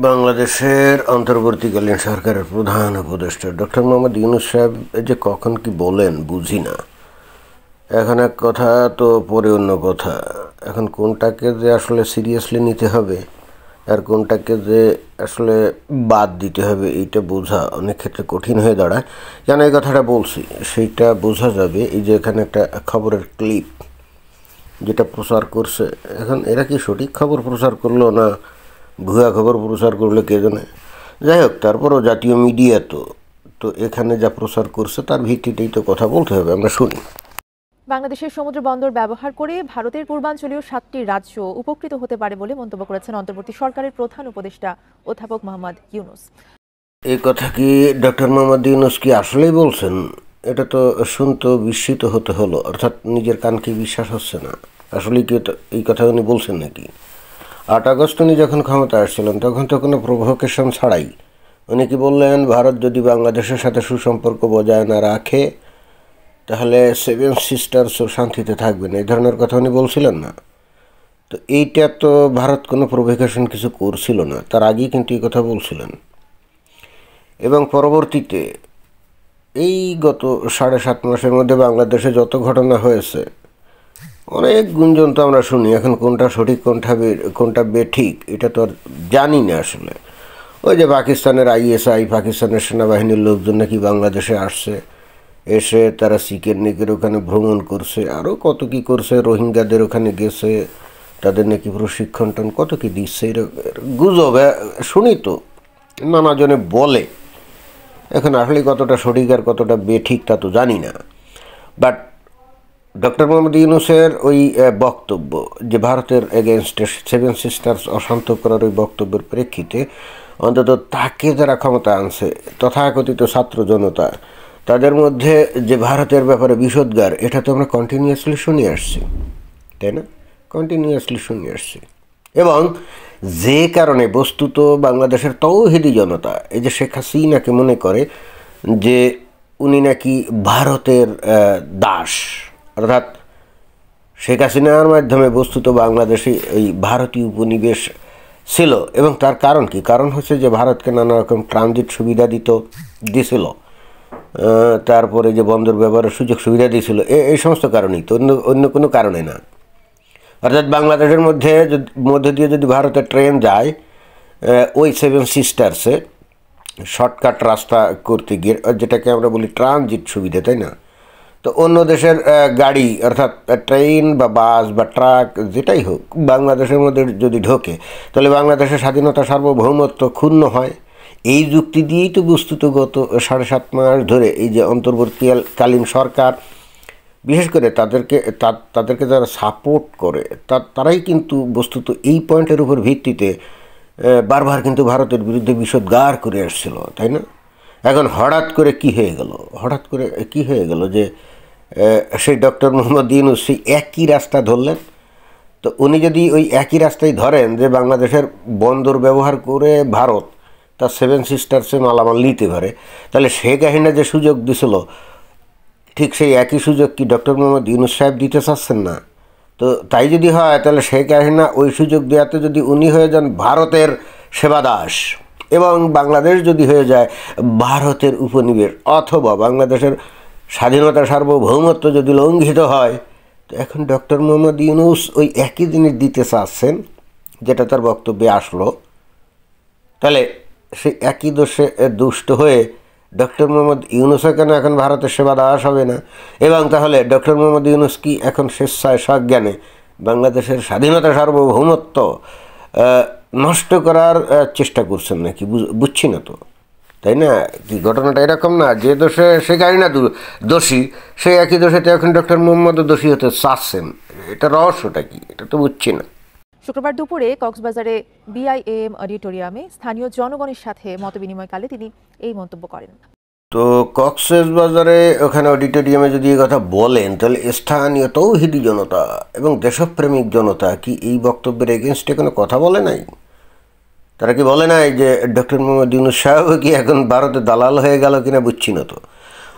বাংলাদেশের অন্তর্বর্তীকালীন সরকারের প্রধান উপদেষ্টা ডক্টর মোহাম্মদ ইউনূস সাহেব যে কখন কি বলেন বুঝি না। এখন এক কথা তো পরে অন্য কথা। এখন কোনটাকে যে আসলে সিরিয়াসলি নিতে হবে আর কোনটাকে যে আসলে বাদ দিতে হবে এইটা বোঝা অনেক ক্ষেত্রে কঠিন হয়ে দাঁড়ায়। কেন এই কথাটা বলছি সেইটা বোঝা যাবে। এই যে এখানে একটা খবরের ক্লিপ যেটা প্রচার করছে, এখন এরা কি সঠিক খবর প্রচার করলো না ভুয়া খবর প্রচার করলে কে জানে। যাই হোক, তারপরও জাতীয় মিডিয়া তো এখানে যা প্রচার করছে তার ভিত্তিতেই তো কথা বলতে হবে। আমরা শুনি। বাংলাদেশের সমুদ্র বন্দর ব্যবহার করে ভারতের পূর্বাঞ্চলীয় 7টি রাজ্য উপকৃত হতে পারে বলে মন্তব্য করেছেন অন্তর্বর্তী সরকারের প্রধান উপদেষ্টা অধ্যাপক মোহাম্মদ ইউনূস। এই কথা কি ডক্টর মোহাম্মদ ইউনূস কি আসলেই বলছেন? এটা তো শুনতে বিস্মিত হতে হলো, অর্থাৎ নিজের কানকে বিশ্বাস হচ্ছে না। আসলেই কি এই কথা উনি বলছেন নাকি? 8 আগস্ট উনি যখন ক্ষমতা আসছিলেন তখন তো কোনো প্রভোকেশন ছাড়াই উনি কি বললেন, ভারত যদি বাংলাদেশের সাথে সুসম্পর্ক বজায় না রাখে তাহলে 7 সিস্টার্সও শান্তিতে থাকবে না, এই ধরনের কথা উনি বলছিলেন না? তো এইটা তো ভারত কোনো প্রভোকেশন কিছু করছিল না, তার আগেই কিন্তু এই কথা বলছিলেন। এবং পরবর্তীতে এই গত 7.5 মাসের মধ্যে বাংলাদেশে যত ঘটনা হয়েছে অনেক গুঞ্জন তো আমরা শুনি। এখন কোনটা সঠিক কোনটা বেঠিক এটা তো আর জানি না আসলে। ওই যে পাকিস্তানের ISI, পাকিস্তানের সেনাবাহিনীর লোকজন নাকি বাংলাদেশে আসছে, এসে তারা সিকের নিকের ওখানে ভ্রমণ করছে, আরও কত কি করছে, রোহিঙ্গাদের ওখানে গেছে, তাদের নাকি প্রশিক্ষণ কত কি দিচ্ছে। গুজব শুনি তো, নানাজনে বলে। এখন আসলে কতটা সঠিক আর কতটা বেঠিক তা তো জানি না। বাট ডক্টর মোহাম্মদ ইউনূসের ওই বক্তব্য যে ভারতের এগেনস্টে 7 সিস্টার্স অশান্ত করার ওই বক্তব্যের প্রেক্ষিতে অন্তত তাকে যারা ক্ষমতা আনছে তথাকথিত ছাত্র জনতা, তাদের মধ্যে যে ভারতের ব্যাপারে বিষোদ্গার, এটা তো আমরা কন্টিনিউয়াসলি শুনে আসছি, তাই না? কন্টিনিউয়াসলি শুনে আসছি। এবং যে কারণে বস্তুত বাংলাদেশের তৌহিদি জনতা এই যে শেখ হাসিনাকে মনে করে যে উনি নাকি ভারতের দাস, অর্থাৎ শেখ হাসিনার মাধ্যমে বস্তুত বাংলাদেশে এই ভারতীয় উপনিবেশ ছিল। এবং তার কারণ কি? কারণ হচ্ছে যে ভারতকে নানা রকম ট্রানজিট সুবিধা দিছিল, তারপরে যে বন্দর ব্যবহারের সুযোগ সুবিধা দিয়েছিল, এই সমস্ত কারণেই তো, অন্য কোনো কারণে না। অর্থাৎ বাংলাদেশের মধ্যে দিয়ে যদি ভারতের ট্রেন যায় ওই 7 সিস্টার্সে শর্টকাট রাস্তা করতে গিয়ে, যেটাকে আমরা বলি ট্রানজিট সুবিধা, তাই না? তো অন্য দেশের গাড়ি অর্থাৎ ট্রেন বা বাস বা ট্রাক যেটাই হোক বাংলাদেশের মধ্যে যদি ঢোকে তাহলে বাংলাদেশের স্বাধীনতা সার্বভৌমত্ব ক্ষুণ্ণ হয়। এই যুক্তি দিয়েই তো বস্তুত গত 7.5 মাস ধরে এই যে অন্তর্বর্তীকালীন সরকার, বিশেষ করে তাদেরকে যারা সাপোর্ট করে তারাই কিন্তু বস্তুত এই পয়েন্টের উপর ভিত্তিতে বারবার কিন্তু ভারতের বিরুদ্ধে বিষোদ্গার করে আসছিল, তাই না? এখন হঠাৎ করে কি হয়ে গেল যে সেই ডক্টর মোহাম্মদ ইউনূস সেই একই রাস্তা ধরলেন। তো উনি যদি ওই একই রাস্তায় ধরেন যে বাংলাদেশের বন্দর ব্যবহার করে ভারত তার 7 সিস্টার্সে মালামাল নিতে পারে, তাহলে শেখ হাসিনা যে সুযোগ দিছিল ঠিক সেই একই সুযোগ কি ডক্টর মোহাম্মদ ইউনূস সাহেব দিতে চাচ্ছেন না? তো তাই যদি হয় তাহলে শেখ হাসিনা ওই সুযোগ দেওয়াতে যদি উনি হয়ে যান ভারতের সেবাদাস এবং বাংলাদেশ যদি হয়ে যায় ভারতের উপনিবেশ, অথবা বাংলাদেশের স্বাধীনতা সার্বভৌমত্ব যদি লঙ্ঘিত হয়, তো এখন ডক্টর মোহাম্মদ ইউনূস ওই একই জিনিস দিতে চাচ্ছেন যেটা তার বক্তব্যে আসলো। তাহলে সেই একই দোষে দুষ্ট হয়ে ডক্টর মোহাম্মদ ইউনূসও কেন এখন ভারতের সেবা দেওয়া হবে না? এবং তাহলে ডক্টর মোহাম্মদ ইউনূস কি এখন স্বেচ্ছায় সজ্ঞানে বাংলাদেশের স্বাধীনতা সার্বভৌমত্ব নষ্ট করার চেষ্টা করছেন নাকি? বুঝছি না তো, তাই না? কি ঘটনাটা এরকম না যে দোষে শেখ হাসিনা দোষী, সেই একই দোষেতে এখন ডক্টর মোহাম্মদও দোষী হতে চাচ্ছেন? এটা রহস্যটা কি? এটা তো বুঝছি না। শুক্রবার দুপুরে কক্সবাজারে BIAM অডিটোরিয়ামে স্থানীয় জনগণের সাথে মতবিনিময়কালে তিনি এই মন্তব্য করেন। তো কক্সবাজারে ওখানে অডিটোরিয়ামে যদি এই কথা বলেন তাহলে স্থানীয় তৌহিদি জনতা এবং দেশপ্রেমিক জনতা কি এই বক্তব্যের এগেনস্টে কোনো কথা বলে নাই? তারা কি বলে নাই যে ডক্টর মোহাম্মদ ইউনূস সাহেব কি এখন ভারতের দালাল হয়ে গেল কিনা? বুঝছি না তো।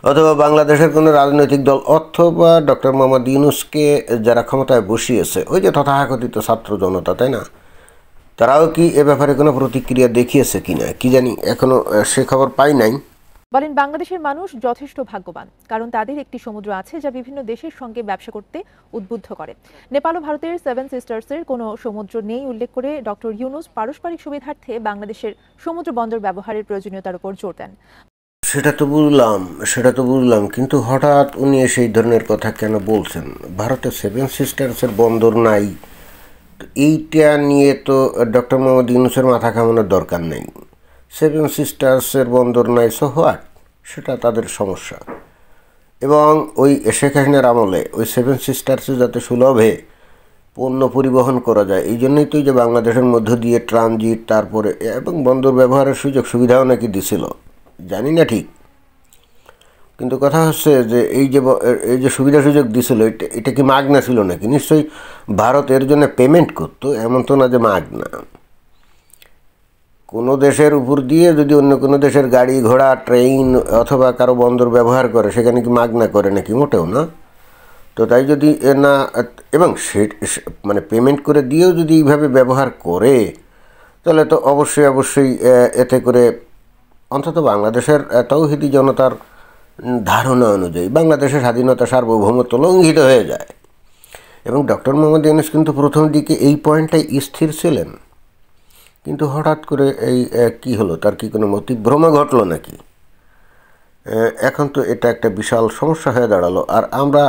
অথবা বাংলাদেশের কোনো রাজনৈতিক দল অথবা ডক্টর মোহাম্মদ ইউনূসকে যারা ক্ষমতায় বসিয়েছে ওই যে তথাকথিত ছাত্র জনতা, তাই না? তারাও কি এ ব্যাপারে কোনো প্রতিক্রিয়া দেখিয়েছে কিনা কি জানি, এখনো সে খবর পাই নাই। বলেন, বাংলাদেশের মানুষ যথেষ্ট ভাগ্যবান, কারণ তাদের একটি সমুদ্র আছে যা বিভিন্ন দেশের সঙ্গে ব্যবসা করতে উদ্বুদ্ধ করে। নেপাল ও ভারতের সেভেন সিস্টার্সের কোনো সমুদ্র নেই উল্লেখ করে ডক্টর ইউনূস পারস্পরিক সুবিধার্থে বাংলাদেশের সমুদ্র বন্দর ব্যবহারের প্রয়োজনীয়তার উপর জোর দেন। সেটা তো বুঝলাম, কিন্তু হঠাৎ উনি এসে এই ধরনের কথা কেন বলছেন? ভারতের সেভেন সিস্টার্সের বন্দর নাই, এইটা নিয়ে তো ডক্টর মোহাম্মদ ইউনূসের মাথা ঘামানোর দরকার নেই। সেভেন সিস্টার্সের বন্দর নাই, সো হোয়াট, সেটা তাদের সমস্যা। এবং ওই শেখ হাসিনার আমলে ওই সেভেন সিস্টার্সে যাতে সুলভে পণ্য পরিবহন করা যায়, এই জন্যই তো যে বাংলাদেশের মধ্য দিয়ে ট্রানজিট, তারপরে এবং বন্দর ব্যবহারের সুযোগ সুবিধাও নাকি দিছিল, জানি না ঠিক। কিন্তু কথা হচ্ছে যে এই যে সুবিধা সুযোগ দিছিল, এটা কি মাগনা ছিল নাকি? নিশ্চয়ই ভারত এর জন্য পেমেন্ট করতো, এমন তো না যে মাগনা। কোনো দেশের উপর দিয়ে যদি অন্য কোনো দেশের গাড়ি ঘোড়া ট্রেন অথবা কারো বন্দর ব্যবহার করে, সেখানে কি মাগনা করে নাকি? মোটেও না। তো তাই যদি না, এবং মানে পেমেন্ট করে দিয়েও যদি এইভাবে ব্যবহার করে, তাহলে তো অবশ্যই এতে করে অন্তত বাংলাদেশের তৌহিদি জনতার ধারণা অনুযায়ী বাংলাদেশের স্বাধীনতা সার্বভৌমত্ব লঙ্ঘিত হয়ে যায়। এবং ডক্টর মোহাম্মদ ইউনূস কিন্তু প্রথম দিকে এই পয়েন্টটাই স্থির ছিলেন, কিন্তু হঠাৎ করে এই কি হলো, তার কি কোনো মতিভ্রম ঘটলো নাকি? এখন তো এটা একটা বিশাল সমস্যা হয়ে দাঁড়ালো। আর আমরা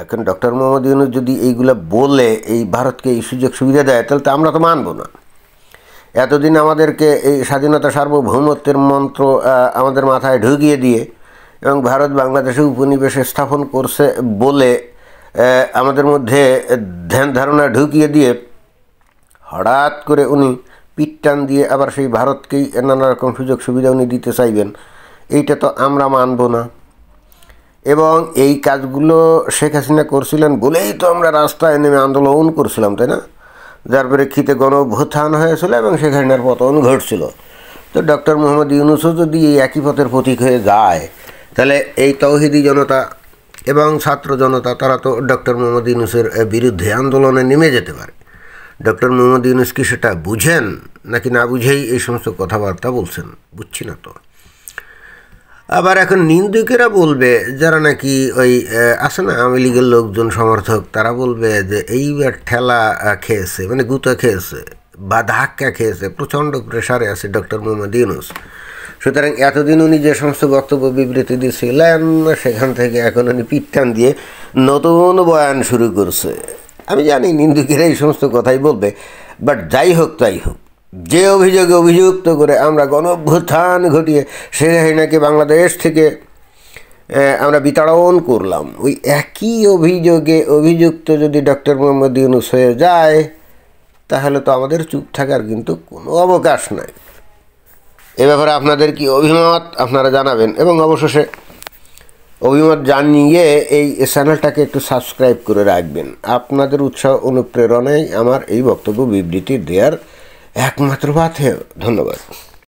এখন ডক্টর মোহাম্মদ ইউনূস যদি এইগুলো বলে এই ভারতকে এই সুযোগ সুবিধা দেয়, তাহলে তো আমরা তো মানব না। এতদিন আমাদেরকে এই স্বাধীনতা সার্বভৌমত্বের মন্ত্র আমাদের মাথায় ঢুকিয়ে দিয়ে এবং ভারত বাংলাদেশে উপনিবেশে স্থাপন করছে বলে আমাদের মধ্যে ধ্যান ধারণা ঢুকিয়ে দিয়ে হঠাৎ করে উনি পিটটান দিয়ে আবার সেই ভারতকেই নানা রকম সুযোগ সুবিধা উনি দিতে চাইবেন, এইটা তো আমরা মানব না। এবং এই কাজগুলো শেখ হাসিনা করছিলেন বলেই তো আমরা রাস্তায় নেমে আন্দোলন করছিলাম, তাই না? যার প্রেক্ষিতে গণঅভ্যুত্থান হয়েছিল এবং শেখ হাসিনার পতন ঘটছিল। তো ডক্টর মোহাম্মদ ইউনূসও যদি এই একই পথের প্রতীক হয়ে যায়, তাহলে এই তৌহিদি জনতা এবং ছাত্র জনতা তারা তো ডক্টর মোহাম্মদ ইউনূসের বিরুদ্ধে আন্দোলনে নেমে যেতে পারে। ডক্টর মোহাম্মদ ইউনূস কি সেটা বুঝেন নাকি না বুঝেই এই সমস্ত কথাবার্তা বলছেন, বুঝছি না তো। আবার এখন নিন্দুকেরা বলবে, যারা নাকি ওই আছে না আওয়ামী লীগের লোকজন সমর্থক, তারা বলবে যে এইবার ঠেলা খেয়েছে, মানে গুঁতো খেয়েছে বা ধাক্কা খেয়েছে, প্রচণ্ড প্রেশারে আছে ডক্টর মোহাম্মদ ইউনূস। সুতরাং এতদিন উনি যে সমস্ত বক্তব্য বিবৃতি দিয়েছিলেন, সেখান থেকে এখন উনি পিটটান দিয়ে নতুন বয়ান শুরু করছে। আমি জানি নিন্দুকেরা এই সমস্ত কথাই বলবে, বাট যাই হোক তাই হোক, যে অভিযোগে অভিযুক্ত করে আমরা গণঅভ্যুত্থান ঘটিয়ে শেখ হাসিনাকে বাংলাদেশ থেকে আমরা বিতাড়ন করলাম, ওই একই অভিযোগে অভিযুক্ত যদি ডক্টর মোহাম্মদ ইউনূস হয়ে যায়, তাহলে তো আমাদের চুপ থাকার কিন্তু কোনো অবকাশ নাই। এ ব্যাপারে আপনাদের কি অভিমত আপনারা জানাবেন, এবং অবশেষে অভিমত জানিয়ে এই চ্যানেলটাকে একটু সাবস্ক্রাইব করে রাখবেন। আপনাদের উৎসাহ অনুপ্রেরণাই আমার এই বক্তব্য বিবৃতি দেওয়ার একমাত্র পাথেয়। ধন্যবাদ।